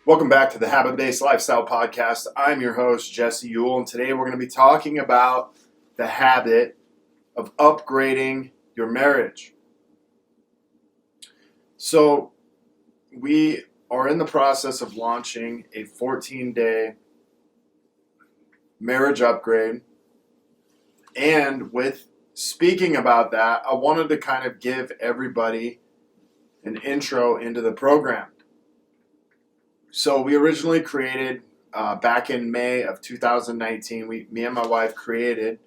Welcome back to the Habit-Based Lifestyle Podcast. I'm your host, Jesse Ewell, and today we're going to be talking about the habit of upgrading your marriage. So, we are in the process of launching a 14-day marriage upgrade, and with speaking about that, I wanted to kind of give everybody an intro into the program. So we originally created, back in May of 2019, me and my wife created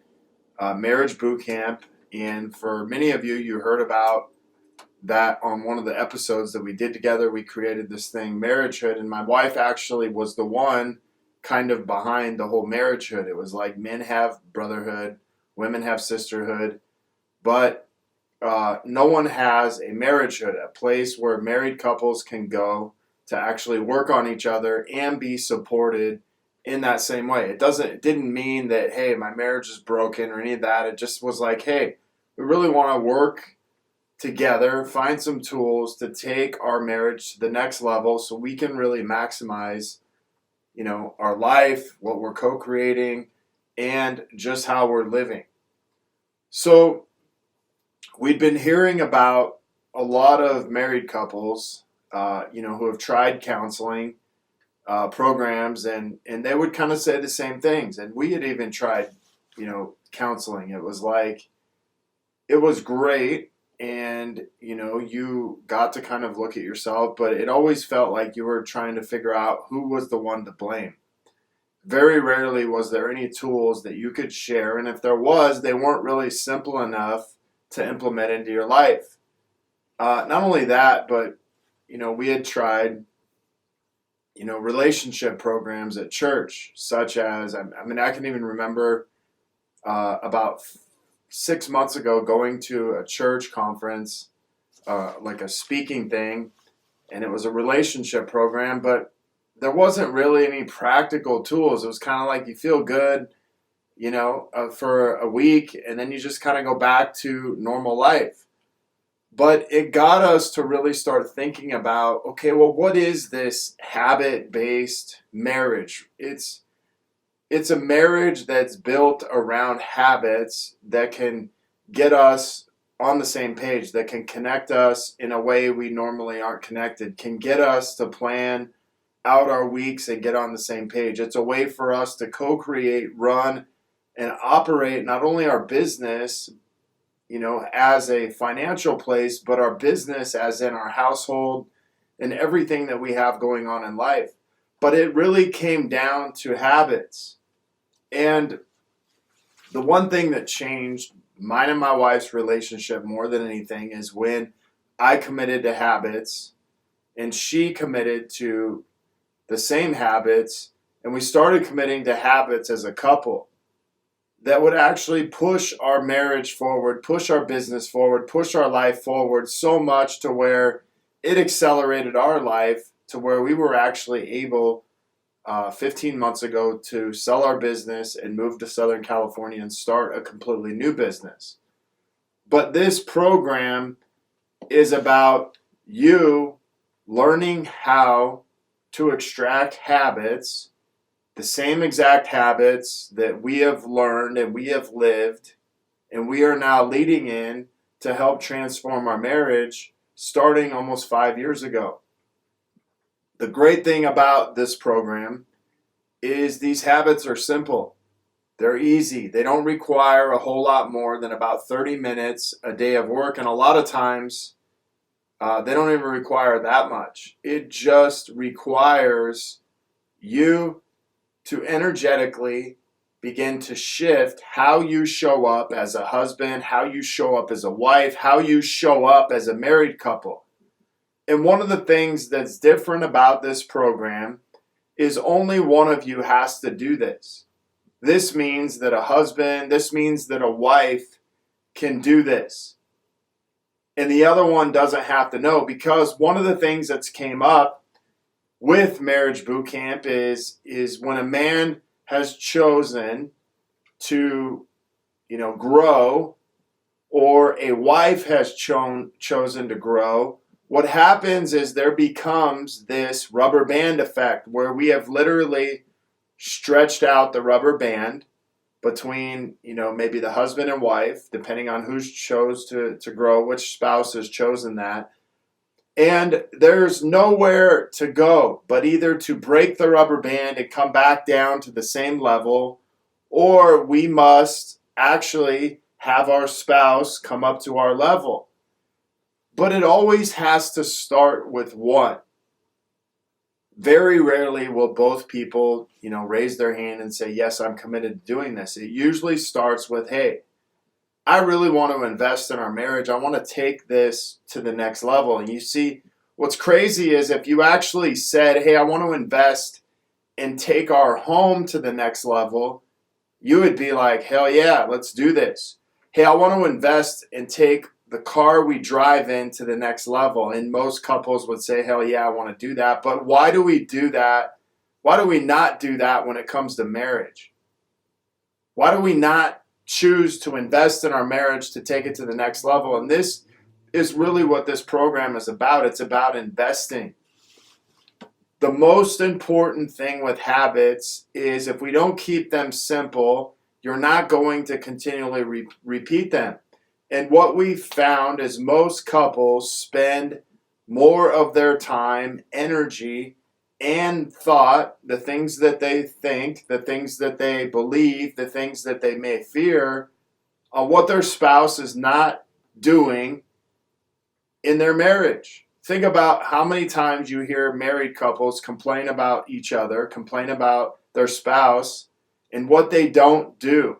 Marriage Boot Camp. And for many of you, you heard about that on one of the episodes that we did together. We created this thing, Marriagehood. And my wife actually was the one kind of behind the whole Marriagehood. It was like men have brotherhood, women have sisterhood. But no one has a Marriagehood, a place where married couples can go to actually work on each other and be supported in that same way. It didn't mean that, hey, my marriage is broken or any of that. It just was like, hey, we really want to work together, find some tools to take our marriage to the next level so we can really maximize, our life, what we're co-creating, and just how we're living. So we'd been hearing about a lot of married couples who have tried counseling programs, and they would kind of say the same things. And we had even tried, counseling. It was like, it was great, and, you got to kind of look at yourself, but it always felt like you were trying to figure out who was the one to blame. Very rarely was there any tools that you could share, and if there was, they weren't really simple enough to implement into your life. Not only that, but we had tried, relationship programs at church, such as, I can even remember about 6 months ago going to a church conference, like a speaking thing, and it was a relationship program, but there wasn't really any practical tools. It was kind of like you feel good, for a week, and then you just kind of go back to normal life. But it got us to really start thinking about, okay, well, what is this habit-based marriage? It's a marriage that's built around habits that can get us on the same page, that can connect us in a way we normally aren't connected, can get us to plan out our weeks and get on the same page. It's a way for us to co-create, run, and operate not only our business, as a financial place, but our business as in our household and everything that we have going on in life. But it really came down to habits. And the one thing that changed mine and my wife's relationship more than anything is when I committed to habits and she committed to the same habits, and we started committing to habits as a couple that would actually push our marriage forward, push our business forward, push our life forward so much to where it accelerated our life to where we were actually able 15 months ago to sell our business and move to Southern California and start a completely new business. But this program is about you learning how to extract habits, the same exact habits that we have learned and we have lived, and we are now leading in to help transform our marriage starting almost 5 years ago. The great thing about this program is these habits are simple. They're easy. They don't require a whole lot more than about 30 minutes a day of work, and a lot of times they don't even require that much. It just requires you to energetically begin to shift how you show up as a husband, how you show up as a wife, how you show up as a married couple. And one of the things that's different about this program is only one of you has to do this. This means that a wife can do this. And the other one doesn't have to know, because one of the things that's came up with Marriage Boot Camp is when a man has chosen to, grow, or a wife has chosen to grow, what happens is there becomes this rubber band effect where we have literally stretched out the rubber band between, maybe the husband and wife, depending on who's chose to grow, which spouse has chosen that. And there's nowhere to go but either to break the rubber band and come back down to the same level, or we must actually have our spouse come up to our level. But it always has to start with one. Very rarely will both people, raise their hand and say, yes, I'm committed to doing this. It usually starts with, hey, I really want to invest in our marriage. I want to take this to the next level. And you see, what's crazy is if you actually said, hey, I want to invest and take our home to the next level, you would be like, hell yeah, let's do this. Hey, I want to invest and take the car we drive in to the next level. And most couples would say, hell yeah, I want to do that. But why do we do that? Why do we not do that when it comes to marriage? Why do we not choose to invest in our marriage to take it to the next level? And this is really what this program is about. It's about investing. The most important thing with habits is if we don't keep them simple, you're not going to continually repeat them. And what we've found is most couples spend more of their time, energy, and thought, the things that they think, the things that they believe, the things that they may fear, on what their spouse is not doing in their marriage. Think about how many times you hear married couples complain about each other, complain about their spouse, and what they don't do.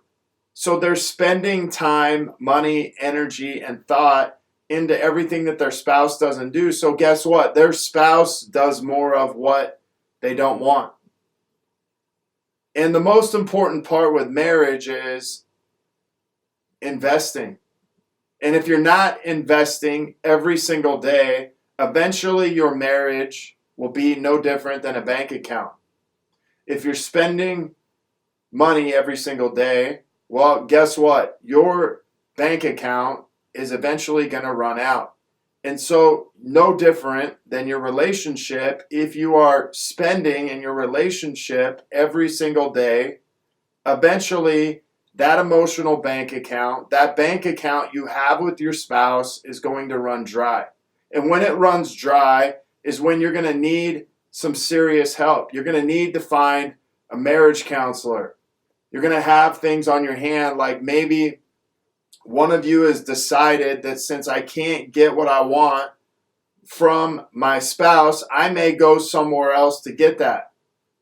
So they're spending time, money, energy, and thought into everything that their spouse doesn't do. So guess what? Their spouse does more of what they don't want. And the most important part with marriage is investing. And if you're not investing every single day, eventually your marriage will be no different than a bank account. If you're spending money every single day, well, guess what? Your bank account is eventually going to run out. And so, no different than your relationship. If you are spending in your relationship every single day, eventually that emotional bank account, that bank account you have with your spouse is going to run dry. And when it runs dry is when you're going to need some serious help. You're going to need to find a marriage counselor. You're going to have things on your hand, like maybe one of you has decided that since I can't get what I want from my spouse, I may go somewhere else to get that.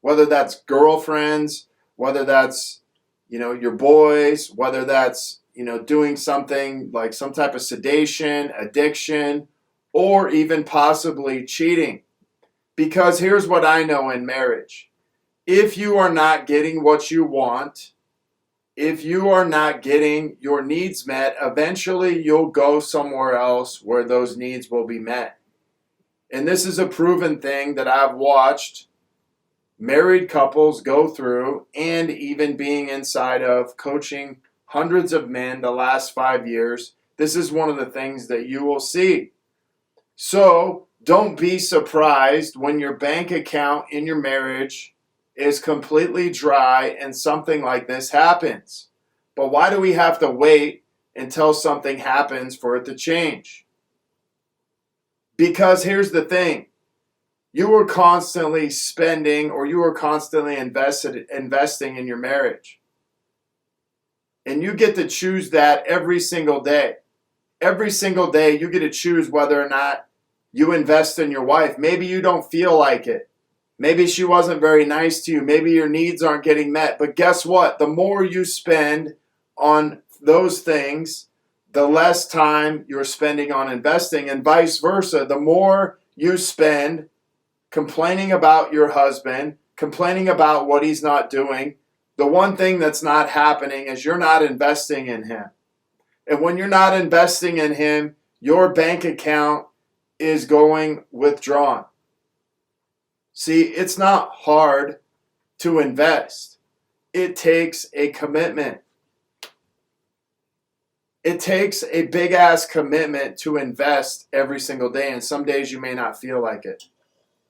Whether that's girlfriends, whether that's, your boys, whether that's, doing something like some type of sedation, addiction, or even possibly cheating. Because here's what I know in marriage. If you are not getting what you want, if you are not getting your needs met, eventually you'll go somewhere else where those needs will be met. And this is a proven thing that I've watched married couples go through, and even being inside of coaching hundreds of men the last 5 years, this is one of the things that you will see. So don't be surprised when your bank account in your marriage is completely dry and something like this happens. But why do we have to wait until something happens for it to change? Because here's the thing. You are constantly spending, or you are constantly investing in your marriage. And you get to choose that every single day. Every single day you get to choose whether or not you invest in your wife. Maybe you don't feel like it. Maybe she wasn't very nice to you. Maybe your needs aren't getting met. But guess what? The more you spend on those things, the less time you're spending on investing, and vice versa. The more you spend complaining about your husband, complaining about what he's not doing, the one thing that's not happening is you're not investing in him. And when you're not investing in him, your bank account is going withdrawn. See, it's not hard to invest. It takes a commitment. It takes a big ass commitment to invest every single day, and some days you may not feel like it.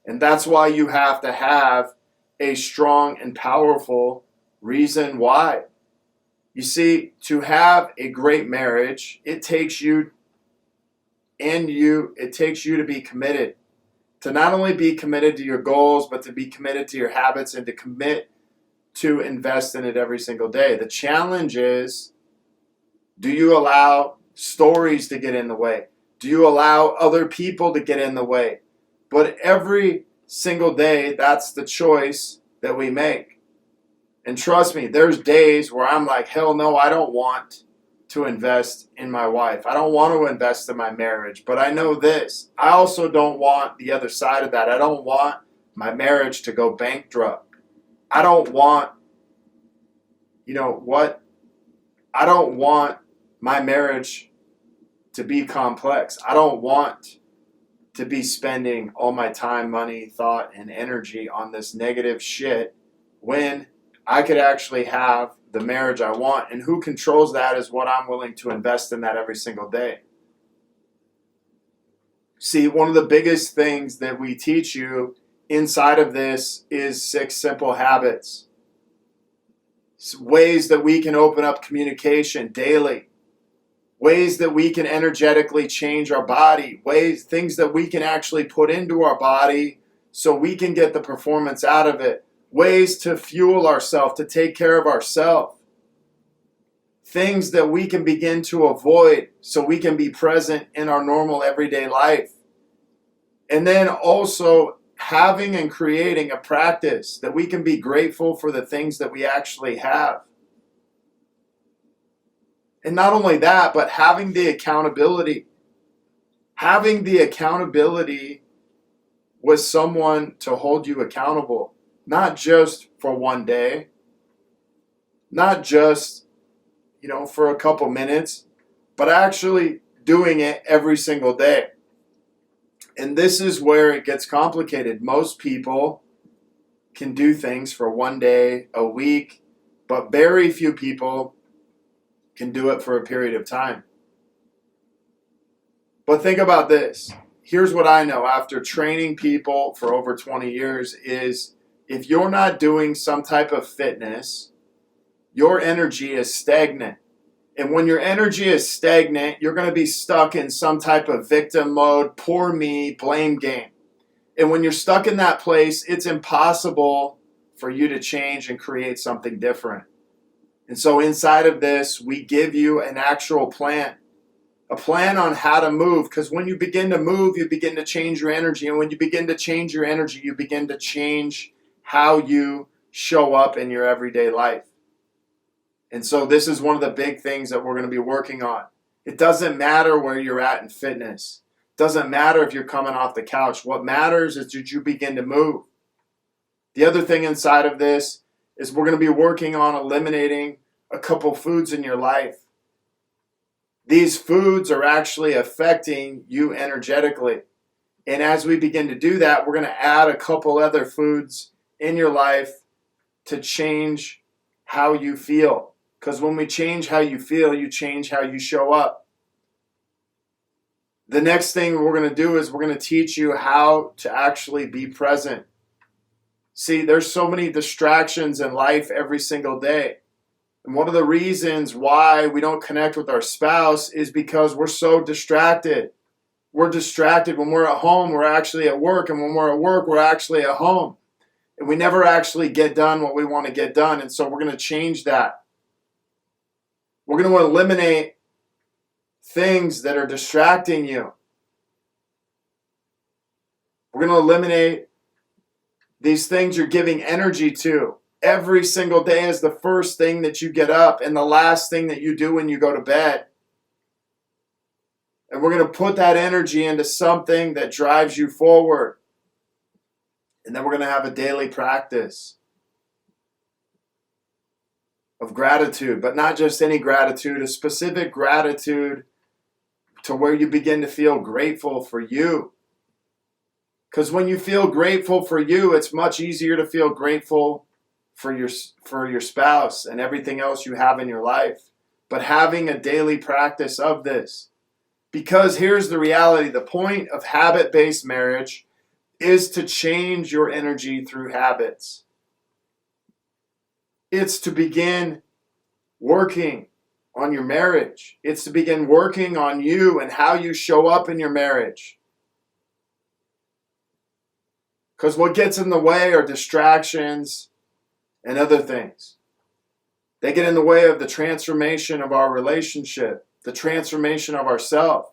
And that's why you have to have a strong and powerful reason why. You see, to have a great marriage, it takes you to be committed. To not only be committed to your goals, but to be committed to your habits and to commit to invest in it every single day. The challenge is, do you allow stories to get in the way? Do you allow other people to get in the way? But every single day, that's the choice that we make. And trust me, there's days where I'm like, hell no, I don't want to invest in my wife. I don't want to invest in my marriage. But I know this. I also don't want the other side of that. I don't want my marriage to go bankrupt. I don't want, I don't want my marriage to be complex. I don't want to be spending all my time, money, thought, and energy on this negative shit when I could actually have the marriage I want. And who controls that is what I'm willing to invest in that every single day. See, one of the biggest things that we teach you inside of this is 6 simple habits. Ways that we can open up communication daily. Ways that we can energetically change our body. Things that we can actually put into our body so we can get the performance out of it. Ways to fuel ourselves, to take care of ourselves. Things that we can begin to avoid so we can be present in our normal everyday life. And then also having and creating a practice that we can be grateful for the things that we actually have. And not only that, but having the accountability. Having the accountability with someone to hold you accountable. Not just for one day. Not just, for a couple minutes. But actually doing it every single day. And this is where it gets complicated. Most people can do things for one day, a week, but very few people can do it for a period of time. But think about this. Here's what I know after training people for over 20 years is if you're not doing some type of fitness, your energy is stagnant. And when your energy is stagnant, you're going to be stuck in some type of victim mode, poor me, blame game. And when you're stuck in that place, it's impossible for you to change and create something different. And so inside of this, we give you an actual plan. A plan on how to move. Because when you begin to move, you begin to change your energy. And when you begin to change your energy, you begin to change how you show up in your everyday life. And so this is one of the big things that we're going to be working on. It doesn't matter where you're at in fitness. It doesn't matter if you're coming off the couch. What matters is that you begin to move. The other thing inside of this is we're going to be working on eliminating a couple foods in your life. These foods are actually affecting you energetically. And as we begin to do that, we're going to add a couple other foods in your life to change how you feel. Because when we change how you feel, you change how you show up. The next thing we're going to do is we're going to teach you how to actually be present. See, there's so many distractions in life every single day. And one of the reasons why we don't connect with our spouse is because we're so distracted. We're distracted when we're at home, we're actually at work. And when we're at work, we're actually at home. And we never actually get done what we want to get done. And so we're going to change that. We're going to eliminate things that are distracting you. We're going to eliminate these things you're giving energy to. Every single day is the first thing that you get up and the last thing that you do when you go to bed. And we're going to put that energy into something that drives you forward. And then we're going to have a daily practice of gratitude, but not just any gratitude, a specific gratitude to where you begin to feel grateful for you. Because when you feel grateful for you, it's much easier to feel grateful for your spouse and everything else you have in your life. but having a daily practice of this. Because here's the reality. The point of habit-based marriage is to change your energy through habits. It's to begin working on your marriage. It's to begin working on you and how you show up in your marriage. Because what gets in the way are distractions and other things. They get in the way of the transformation of our relationship, the transformation of ourselves.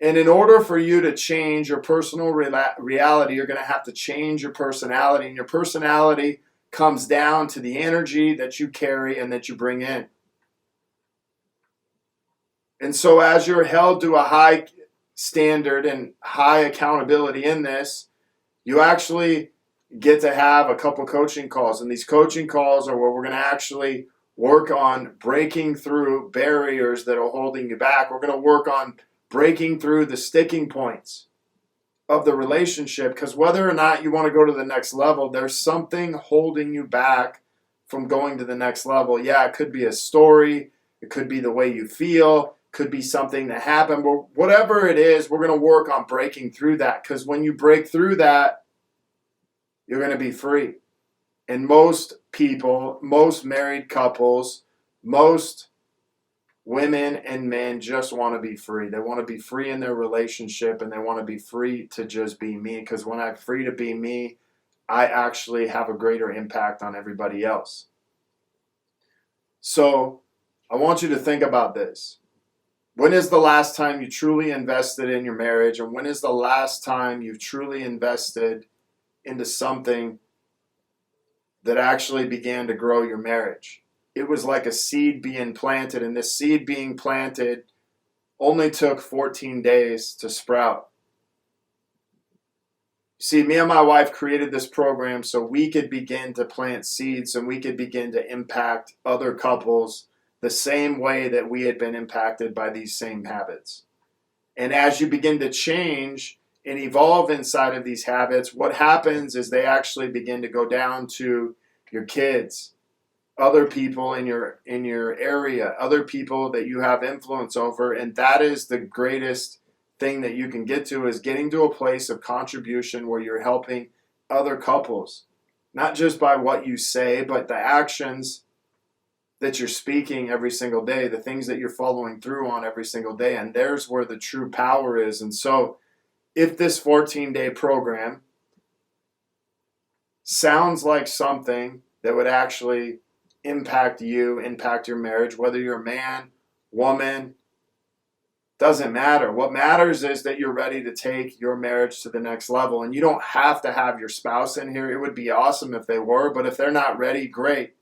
And in order for you to change your personal reality, you're going to have to change your personality. And your personality comes down to the energy that you carry and that you bring in. And so as you're held to a high standard and high accountability in this, you actually get to have a couple coaching calls. And these coaching calls are where we're going to actually work on breaking through barriers that are holding you back. We're going to work on breaking through the sticking points of the relationship, because whether or not you want to go to the next level, there's something holding you back from going to the next level. Yeah, it could be a story. It could be the way you feel. Could be something that happened. But whatever it is, we're going to work on breaking through that, because when you break through that, you're going to be free. And most people, most married couples, most women and men just want to be free. They want to be free in their relationship, and they want to be free to just be me. Because when I'm free to be me, I actually have a greater impact on everybody else. So I want you to think about this. When is the last time you truly invested in your marriage? And when is the last time you've truly invested into something that actually began to grow your marriage? It was like a seed being planted, and this seed being planted only took 14 days to sprout. See, me and my wife created this program so we could begin to plant seeds and we could begin to impact other couples the same way that we had been impacted by these same habits. And as you begin to change and evolve inside of these habits, what happens is they actually begin to go down to your kids, other people in your area, other people that you have influence over. And that is the greatest thing that you can get to, is getting to a place of contribution where you're helping other couples, not just by what you say, but the actions that you're speaking every single day, the things that you're following through on every single day. And there's where the true power is. And so if this 14-day program sounds like something that would actually impact you, impact your marriage, whether you're a man, woman, doesn't matter. What matters is that you're ready to take your marriage to the next level. And you don't have to have your spouse in here. It would be awesome if they were, but if they're not ready, great.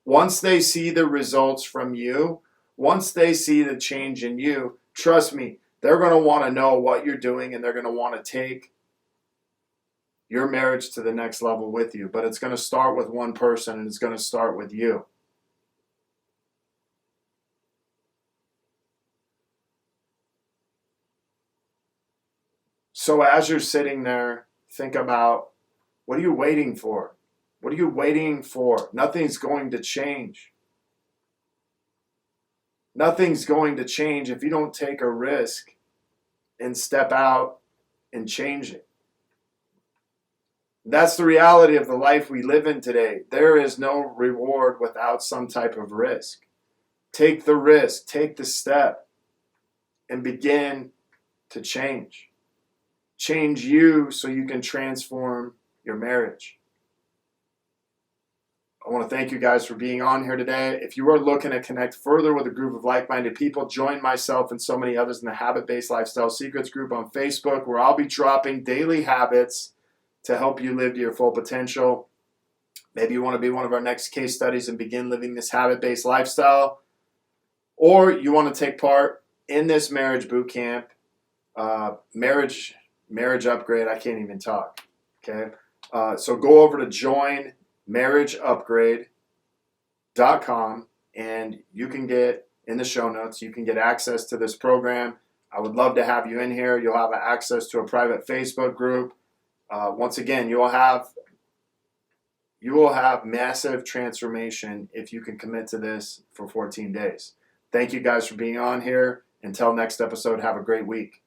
Once they see the results from you, once they see the change in you, trust me, they're going to want to know what you're doing, and they're going to want to take your marriage to the next level with you. But it's going to start with one person, and it's going to start with you. So as you're sitting there, think about, what are you waiting for? What are you waiting for? Nothing's going to change. Nothing's going to change if you don't take a risk and step out and change it. That's the reality of the life we live in today. There is no reward without some type of risk. Take the risk, take the step, and begin to change. Change you so you can transform your marriage. I want to thank you guys for being on here today. If you are looking to connect further with a group of like-minded people, join myself and so many others in the Habit-Based Lifestyle Secrets group on Facebook, where I'll be dropping daily habits to help you live to your full potential. Maybe you want to be one of our next case studies and begin living this habit-based lifestyle. Or you want to take part in this marriage boot camp, marriage upgrade. I can't even talk. Okay. So go over to joinmarriageupgrade.com, and you can get, in the show notes, you can get access to this program. I would love to have you in here. You'll have access to a private Facebook group. Once again, you will have massive transformation if you can commit to this for 14 days. Thank you guys for being on here. Until next episode, have a great week.